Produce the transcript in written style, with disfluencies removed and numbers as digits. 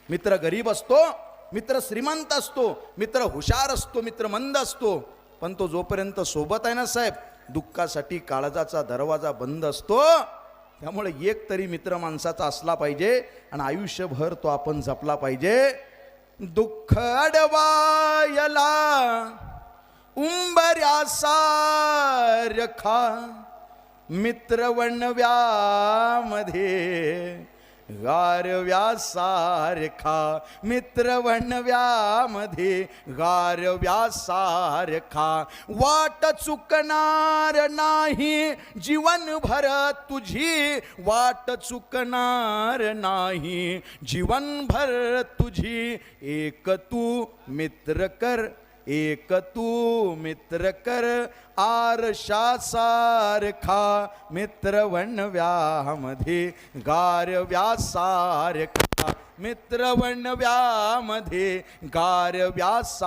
मित्र गरीब असतो, मित्र श्रीमंत असतो, मित्र हुशार असतो, मित्र मंद असतो, पण तो जोपर्यंत सोबत आहे ना साहेब, दुःखासाठी काळजाचा दरवाजा बंद असतो. त्यामुळे एक तरी मित्र माणसाचा असला पाहिजे आणि आयुष्यभर तो आपण जपला पाहिजे. दुःख अडवायला उंबऱ्यासारखा मित्र वणव्यामध्ये गारव्यासारखा, मित्र वणव्यामध्ये गारव्यासारखा. वाट चुकणार नाही जीवनभर तुझी, वाट चुकणार नाही जीवनभर तुझी. एक तू मित्र कर, एक तू मित्र कर, आरशासारखा मित्र वणव्यामध्ये गारव्यासारखा, मित्र वणव्यामध्ये गारव्यासारखा.